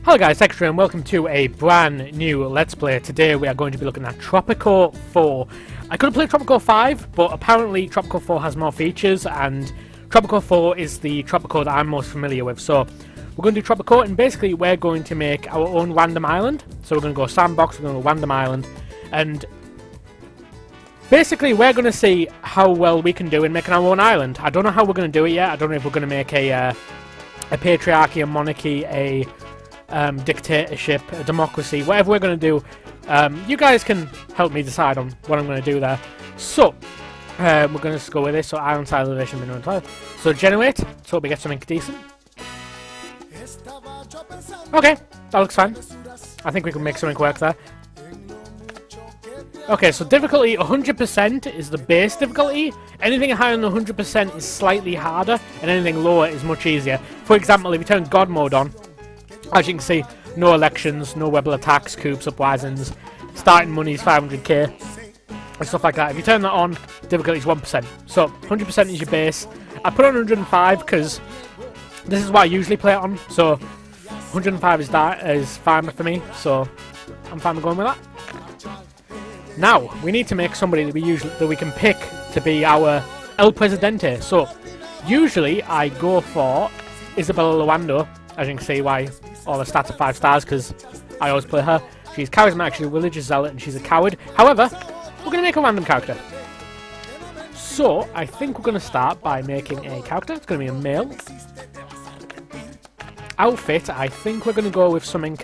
Hello guys, Extra and welcome to a brand new Let's Play. Today we are going to be looking at Tropico 4. I could have played Tropico 5, but apparently Tropico 4 has more features, and Tropico 4 is the Tropico that I'm most familiar with. So we're going to do Tropico, and basically we're going to make our own random island. So we're going to go sandbox, we're going to go random island, and basically we're going to see how well we can do in making our own island. I don't know how we're going to do it yet. I don't know if we're going to make a patriarchy, a monarchy, a dictatorship, a democracy, whatever we're going to do. You guys can help me decide on what I'm going to do there. So we're going to just go with this. So island side elevation minimum 12. So generate. So we get something decent. Okay, that looks fine. I think we can make something work there. Okay, so difficulty 100% is the base difficulty. Anything higher than 100% is slightly harder, and anything lower is much easier. For example, if you turn God mode on, as you can see, no elections, no rebel attacks, coups, uprisings, starting money is 500k, and stuff like that. If you turn that on, difficulty is 1%. So 100% is your base. I put on 105 because this is what I usually play it on. So 105 is fine for me. So I'm fine with going with that. Now we need to make somebody that we can pick to be our El Presidente. So usually I go for Isabella Luando. As you can see, why all the stats are 5 stars, because I always play her. She's charismatic, she's a religious zealot, and she's a coward. However, we're going to make a random character. So, I think we're going to start by making a character. It's going to be a male. Outfit, I think we're going to go with something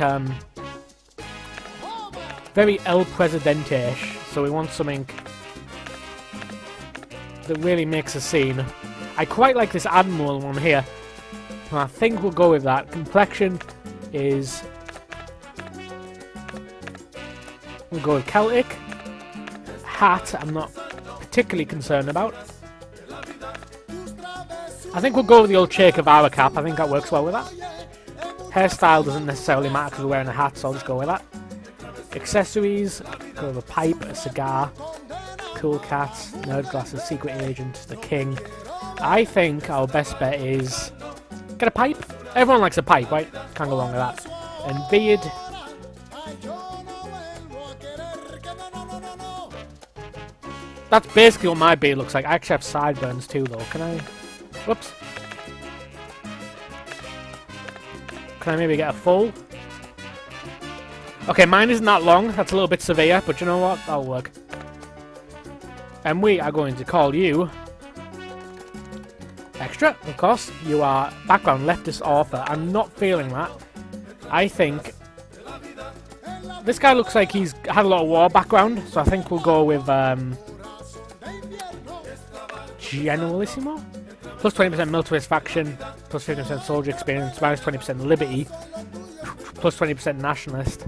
very El Presidente-ish. So we want something that really makes a scene. I quite like this Admiral one here. I think we'll go with that. Complexion is... we'll go with Celtic. Hat, I'm not particularly concerned about. I think we'll go with the old Che Guevara cap. I think that works well with that. Hairstyle doesn't necessarily matter because we're wearing a hat, so I'll just go with that. Accessories, go with a pipe, a cigar, cool cats, nerd glasses, secret agent, the king. I think our best bet is... get a pipe. Everyone likes a pipe, right? Can't go wrong with that. And beard. That's basically what my beard looks like. I actually have sideburns too, though. Can I... whoops. Can I maybe get a full? Okay, mine isn't that long. That's a little bit severe, but you know what? That'll work. And we are going to call you... Extra, of course. You are background leftist author. I'm not feeling that. I think this guy looks like he's had a lot of war background, so I think we'll go with Generalissimo. Plus 20% militarist faction, plus 50% soldier experience, minus 20% liberty, plus 20% nationalist.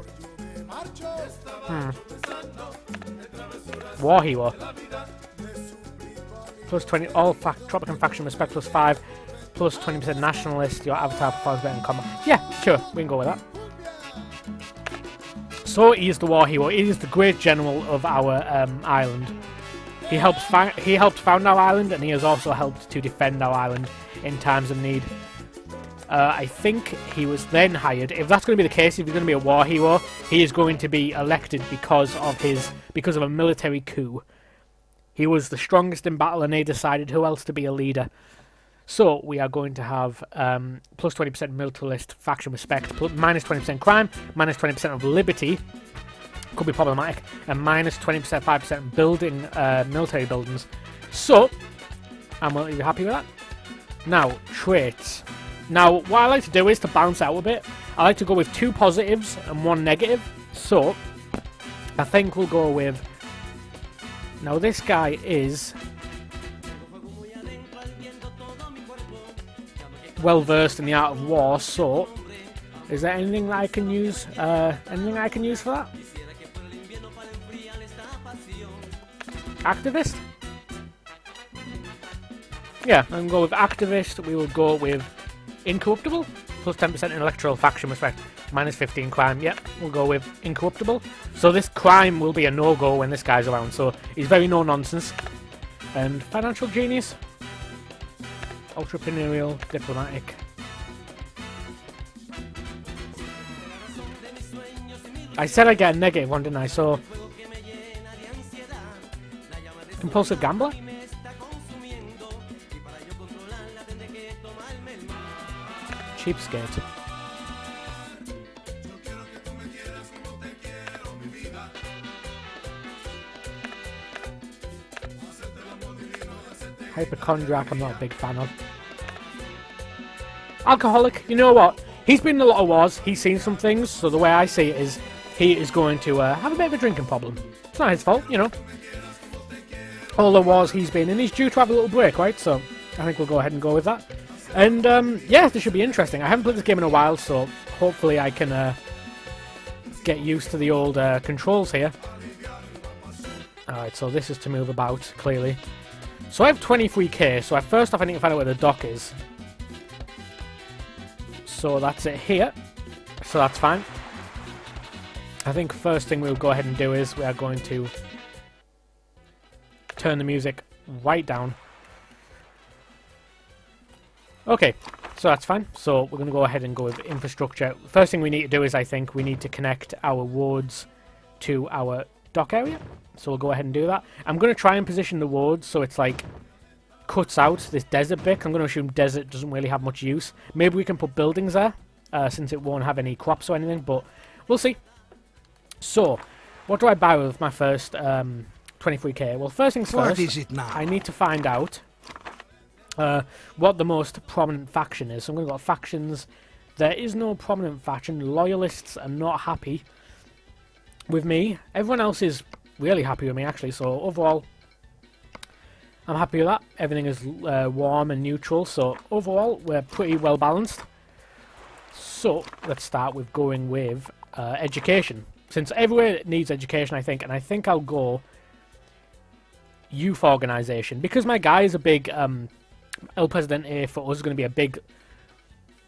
War hero. Plus 20, all Tropican faction respect plus 5, plus 20% nationalist, your avatar performs better in combat. Yeah, sure, we can go with that. So he is the war hero, he is the great general of our island. He helped found our island, and he has also helped to defend our island in times of need. I think he was then hired, if that's going to be the case, if he's going to be a war hero, he is going to be elected because of a military coup. He was the strongest in battle, and they decided who else to be a leader. So we are going to have plus 20% militarist faction respect, plus minus 20% crime, minus 20% of liberty, could be problematic, and minus 20%, 5% building, military buildings. So, I'm really happy with that. Now, traits. Now, what I like to do is to bounce out a bit. I like to go with 2 positives and 1 negative. So, I think we'll go with... now, this guy is well versed in the art of war, so is there anything that I can use? Anything I can use for that? Activist? Yeah, I'm going to go with activist. We will go with incorruptible, plus 10% intellectual faction respect, minus 15 crime. Yep, we'll go with incorruptible. So this crime will be a no-go when this guy's around, so he's very no-nonsense. And financial genius, entrepreneurial, diplomatic. I said I'd get a negative one, didn't I? So... Compulsive gambler? Cheapskate. Hypochondriac, I'm not a big fan of. Alcoholic, you know what? He's been in a lot of wars, he's seen some things, so the way I see it is he is going to have a bit of a drinking problem. It's not his fault, you know. All the wars he's been in, he's due to have a little break, right? So I think we'll go ahead and go with that. And yeah, this should be interesting. I haven't played this game in a while, so hopefully I can get used to the old controls here. Alright, so this is to move about, clearly. So I have 23k, so first off I need to find out where the dock is. So that's it here. So that's fine. I think first thing we'll go ahead and do is we are going to turn the music right down. Okay, so that's fine. So we're going to go ahead and go with infrastructure. First thing we need to do is I think we need to connect our wards to our dock area. So we'll go ahead and do that. I'm going to try and position the wards so it's like cuts out this desert bit. I'm going to assume desert doesn't really have much use. Maybe we can put buildings there since it won't have any crops or anything, but we'll see. So, what do I buy with my first 23k? Well, first things first, What is it now? I need to find out what the most prominent faction is. So I'm going to go factions. There is no prominent faction. Loyalists are not happy with me. Everyone else is really happy with me, actually. So overall, I'm happy with that. Everything is warm and neutral. So overall, we're pretty well balanced. So let's start with going with education. Since everywhere needs education, I think, and I think I'll go youth organization because my guy is a big El Presidente for us is going to be a big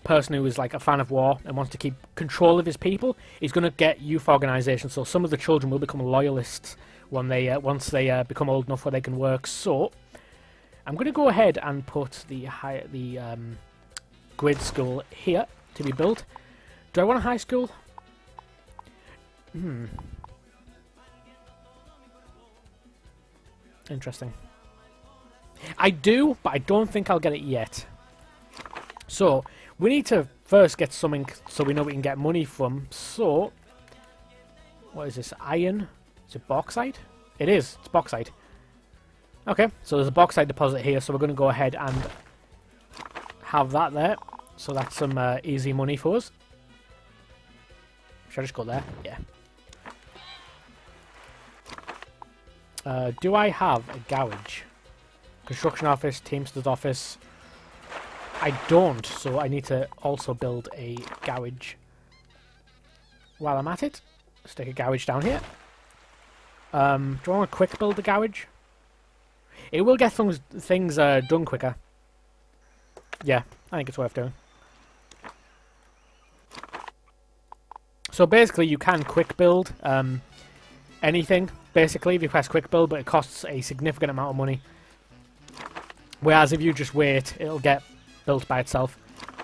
person who is like a fan of war and wants to keep control of his people. He's going to get youth organization, so some of the children will become loyalists when they once they become old enough where they can work. So I'm going to go ahead and put the grid school here to be built. Do I want a high school? Interesting. I do, but I don't think I'll get it yet. So, we need to first get something so we know we can get money from. So, what is this? Iron? Is it bauxite? It is. It's bauxite. Okay, so there's a bauxite deposit here, so we're going to go ahead and have that there. So that's some easy money for us. Should I just go there? Yeah. Do I have a garage? Construction office, Teamster's office. I don't, so I need to also build a garage. While I'm at it, stick a garage down here. Do I want to quick build the garage? It will get things done quicker. Yeah, I think it's worth doing. So basically you can quick build anything, basically, if you press quick build, but it costs a significant amount of money. Whereas if you just wait, it'll get built by itself.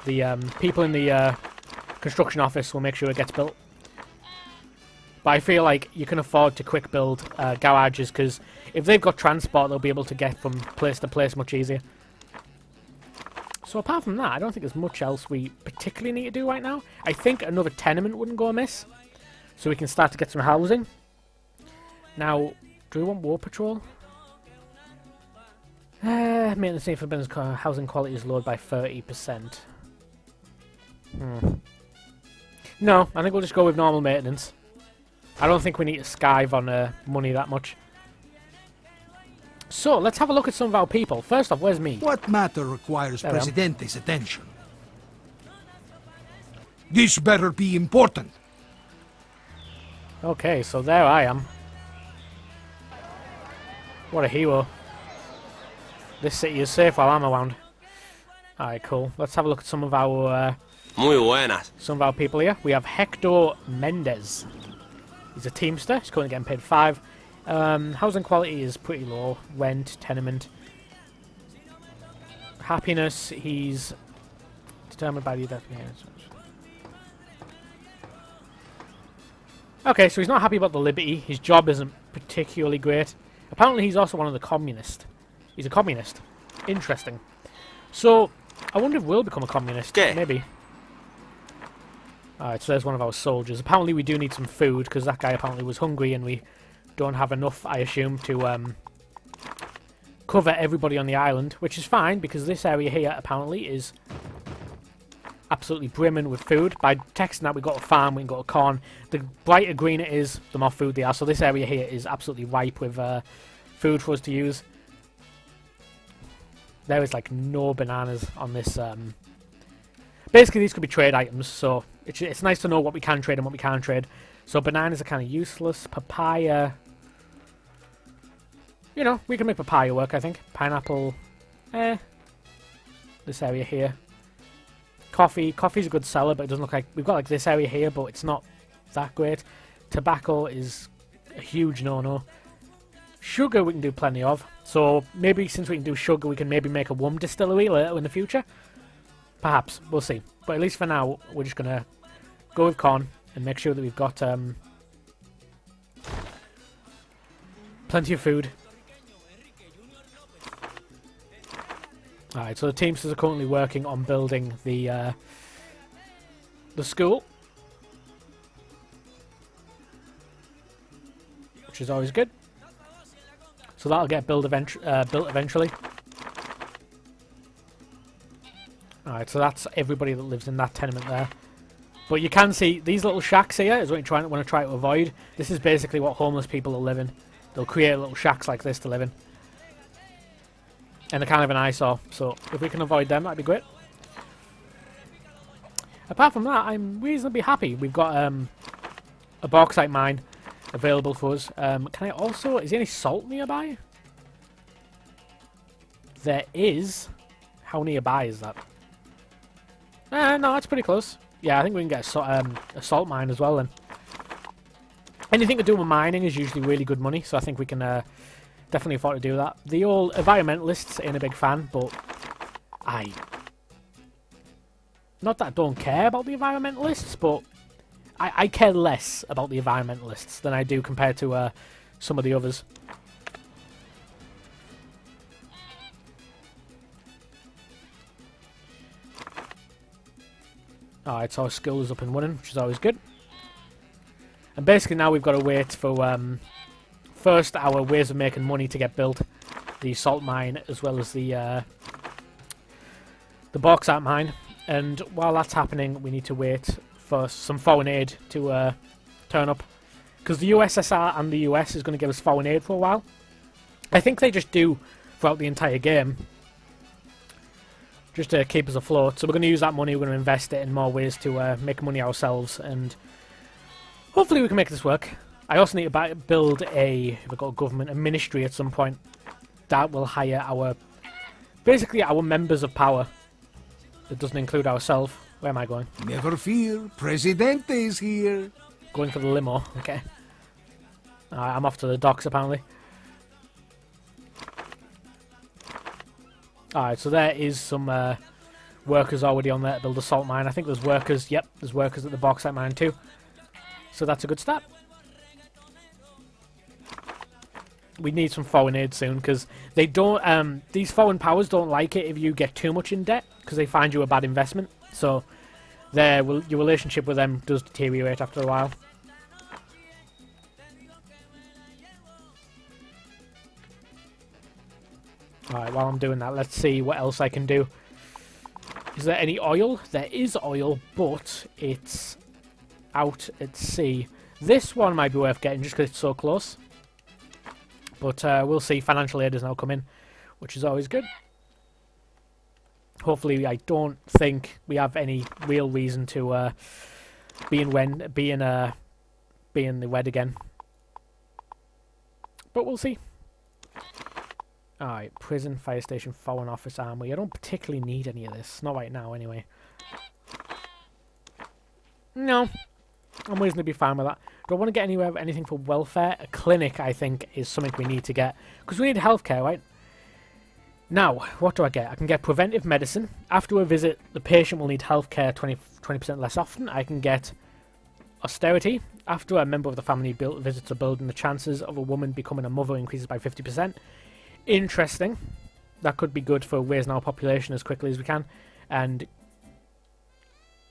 The people in the construction office will make sure it gets built. But I feel like you can afford to quick build garages, because if they've got transport, they'll be able to get from place to place much easier. So apart from that, I don't think there's much else we particularly need to do right now. I think another tenement wouldn't go amiss, so we can start to get some housing. Now, do we want war patrol? Maintenance need for business housing quality is lowered by 30%. No, I think we'll just go with normal maintenance. I don't think we need to skive on money that much. So, let's have a look at some of our people. First off, where's me? What matter requires Presidente's attention? This better be important. Okay, so there I am. What a hero. This city is safe while I'm around. Alright, cool. Let's have a look at some of our people here. We have Hector Mendez. He's a Teamster. He's currently getting paid 5. Housing quality is pretty low. Rent, tenement. Happiness, he's determined by the Okay, so he's not happy about the liberty. His job isn't particularly great. Apparently he's also one of the communists. He's a communist. Interesting. So, I wonder if we'll become a communist. Okay. Maybe. Alright, so there's one of our soldiers. Apparently we do need some food, because that guy apparently was hungry and we don't have enough, I assume, to cover everybody on the island, which is fine, because this area here apparently is absolutely brimming with food. By texting that, we've got a farm, we can go to corn. The brighter green it is, the more food they are. So this area here is absolutely ripe with food for us to use. There is like no bananas on this. Basically, these could be trade items, so it's nice to know what we can trade and what we can't trade. So bananas are kind of useless. Papaya, you know, we can make papaya work, I think. Pineapple, this area here. Coffee's a good seller, but it doesn't look like... We've got like this area here, but it's not that great. Tobacco is a huge no-no. Sugar we can do plenty of. So maybe since we can do sugar, we can maybe make a rum distillery later in the future. Perhaps. We'll see. But at least for now, we're just going to go with corn and make sure that we've got plenty of food. Alright, so the Teamsters are currently working on building the school, which is always good. So that'll get built eventually. Alright, so that's everybody that lives in that tenement there. But you can see these little shacks here is what you want to try to avoid. This is basically what homeless people are living. They'll create little shacks like this to live in. And they're kind of an eyesore, so if we can avoid them, that'd be great. Apart from that, I'm reasonably happy. We've got a bauxite mine available for us. Can I also... Is there any salt nearby? There is. How nearby is that? No, that's pretty close. Yeah, I think we can get a salt mine as well then. Anything to do with mining is usually really good money, so I think we can definitely afford to do that. The old environmentalists ain't a big fan, but not that I don't care about the environmentalists, but I care less about the environmentalists than I do compared to some of the others. Alright, so our skill is up and running, which is always good. And basically now we've got to wait for first our ways of making money to get built. The salt mine as well as the bauxite mine. And while that's happening, we need to wait for some foreign aid to turn up. Because the USSR and the US is going to give us foreign aid for a while. I think they just do throughout the entire game. Just to keep us afloat. So we're going to use that money, we're going to invest it in more ways to make money ourselves. And hopefully we can make this work. I also need to build if we've got a government, a ministry at some point. That will hire basically our members of power. That doesn't include ourselves. Where am I going? Never fear, Presidente is here. Going for the limo, okay. I'm off to the docks apparently. Alright, so there is some workers already on there to build a salt mine. I think there's workers, yep, there's workers at the bauxite mine too. So that's a good start. We need some foreign aid soon, because they don't, these foreign powers don't like it if you get too much in debt, because they find you a bad investment. So your relationship with them does deteriorate after a while. Alright, while I'm doing that, let's see what else I can do. Is there any oil? There is oil, but it's out at sea. This one might be worth getting just because it's so close. But we'll see. Financial aid is now coming, which is always good. Hopefully, I don't think we have any real reason to be in the red again. But we'll see. Alright, prison, fire station, foreign office, armory. I don't particularly need any of this. Not right now, anyway. No. I'm reasonably fine with that. Do I want to get anything for welfare? A clinic, I think, is something we need to get. Because we need healthcare, right? Now, what do I get? I can get preventive medicine. After a visit, the patient will need healthcare 20% less often. I can get austerity. After a member of the family visits a building, the chances of a woman becoming a mother increases by 50%. Interesting. That could be good for raising our population as quickly as we can. And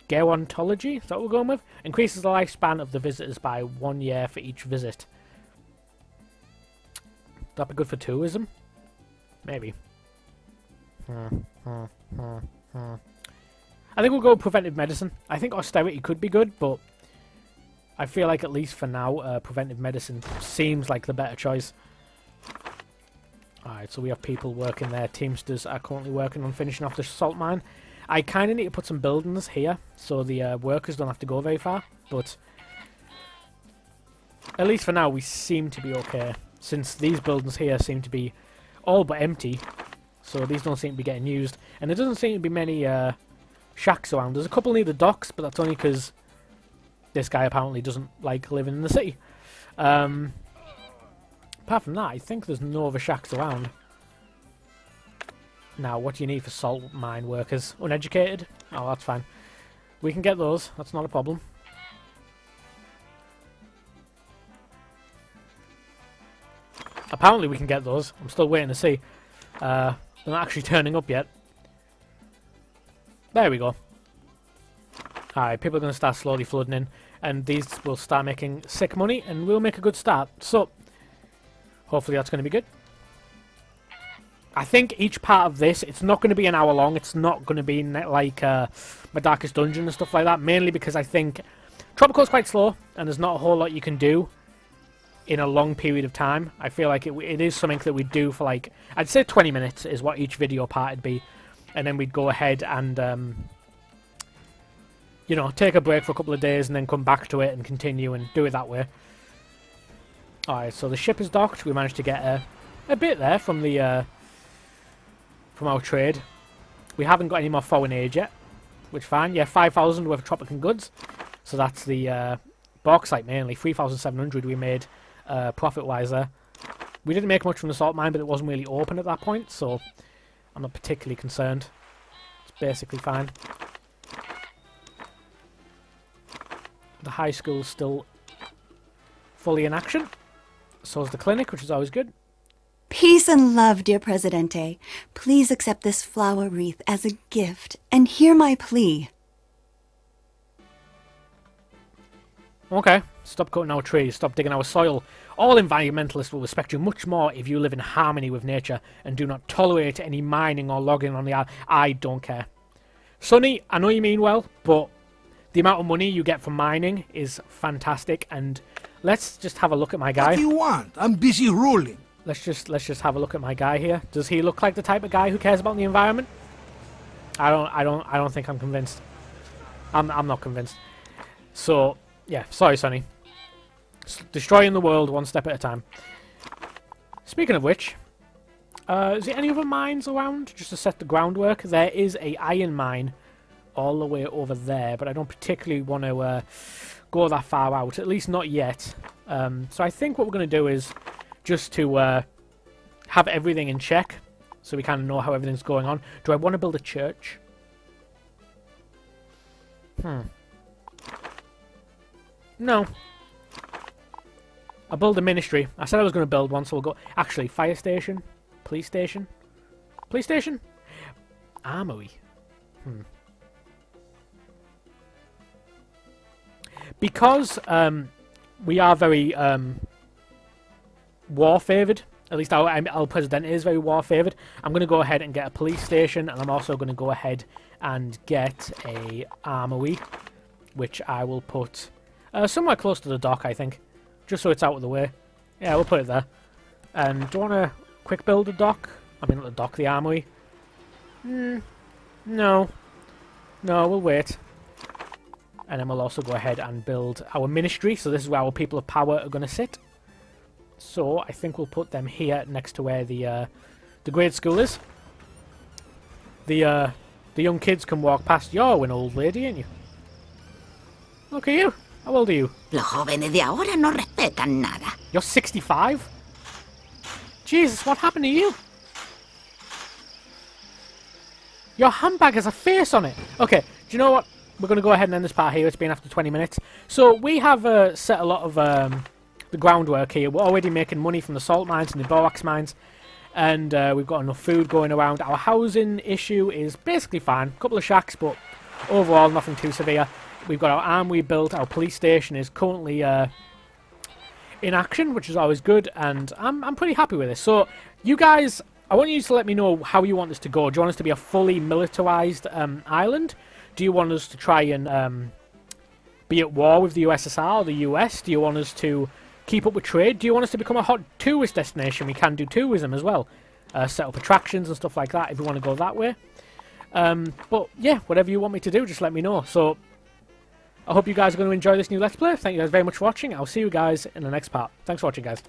gerontology, is that what we're going with? Increases the lifespan of the visitors by 1 year for each visit. That'd be good for tourism? Maybe. I think we'll go with preventive medicine. I think austerity could be good, but I feel like at least for now, preventive medicine seems like the better choice. Alright, so we have people working there. Teamsters are currently working on finishing off the salt mine. I kind of need to put some buildings here, so the workers don't have to go very far, but at least for now we seem to be okay, since these buildings here seem to be all but empty, so these don't seem to be getting used, and there doesn't seem to be many shacks around. There's a couple near the docks, but that's only because this guy apparently doesn't like living in the city. Apart from that, I think there's no other shacks around. Now, what do you need for salt mine workers? Uneducated? Oh, that's fine. We can get those. That's not a problem. Apparently we can get those. I'm still waiting to see. They're not actually turning up yet. There we go. Alright, people are going to start slowly flooding in. And these will start making sick money. And we'll make a good start. So, hopefully that's going to be good. I think each part of this, it's not going to be an hour long. It's not going to be like my Darkest Dungeon and stuff like that. Mainly because I think Tropico is quite slow. And there's not a whole lot you can do in a long period of time. I feel like it is something that we do for like, I'd say 20 minutes is what each video part would be. And then we'd go ahead and, you know, take a break for a couple of days and then come back to it and continue and do it that way. Alright, so the ship is docked. We managed to get a bit there from the from our trade. We haven't got any more foreign aid yet, which fine. Yeah, 5,000 worth of Tropican goods. So that's the bauxite mainly. 3,700 we made profit-wise there. We didn't make much from the salt mine, but it wasn't really open at that point, so I'm not particularly concerned. It's basically fine. The high school's still fully in action. So is the clinic, which is always good. Peace and love, dear Presidente. Please accept this flower wreath as a gift and hear my plea. Okay, stop cutting our trees, stop digging our soil. All environmentalists will respect you much more if you live in harmony with nature and do not tolerate any mining or logging on the island. I don't care. Sonny, I know you mean well, but the amount of money you get from mining is fantastic, and let's just have a look at my guy. What do you want? I'm busy ruling. Let's just have a look at my guy here. Does he look like the type of guy who cares about the environment? I don't think I'm convinced. I'm not convinced. So, yeah, sorry, Sonny. Destroying the world one step at a time. Speaking of which, is there any other mines around just to set the groundwork? There is a iron mine all the way over there, but I don't particularly want to go that far out, at least not yet. So I think what we're going to do is just to have everything in check, so we kind of know how everything's going on. Do I want to build a church? No. I'll build a ministry. I said I was going to build one, so we'll go... Actually, fire station? Police station? Police station? Armory. Because we are very war-favoured, at least our president is very war-favoured, I'm going to go ahead and get a police station, and I'm also going to go ahead and get a armory, which I will put somewhere close to the dock, I think, just so it's out of the way. Yeah, we'll put it there. And do you want to quick build a dock? I mean, not the dock, the armory. No. No, we'll wait. And then we'll also go ahead and build our ministry. So this is where our people of power are going to sit. So I think we'll put them here next to where the grade school is. The young kids can walk past. You're an old lady, ain't you? Look at you. How old are you? Los jóvenes de ahora no respetan nada. You're 65? Jesus, what happened to you? Your handbag has a face on it. Okay, do you know what? we're going to go ahead and end this part here. It's been after 20 minutes. So we have set a lot of the groundwork here. We're already making money from the salt mines and the borax mines. And we've got enough food going around. Our housing issue is basically fine. A couple of shacks, but overall nothing too severe. We've got our armory built. Our police station is currently in action, which is always good. And I'm pretty happy with this. So you guys, I want you to let me know how you want this to go. Do you want us to be a fully militarized island? Do you want us to try and be at war with the USSR or the US? Do you want us to keep up with trade? Do you want us to become a hot tourist destination? We can do tourism as well. Set up attractions and stuff like that if you want to go that way. But yeah, whatever you want me to do, just let me know. So I hope you guys are going to enjoy this new Let's Play. Thank you guys very much for watching. I'll see you guys in the next part. Thanks for watching, guys.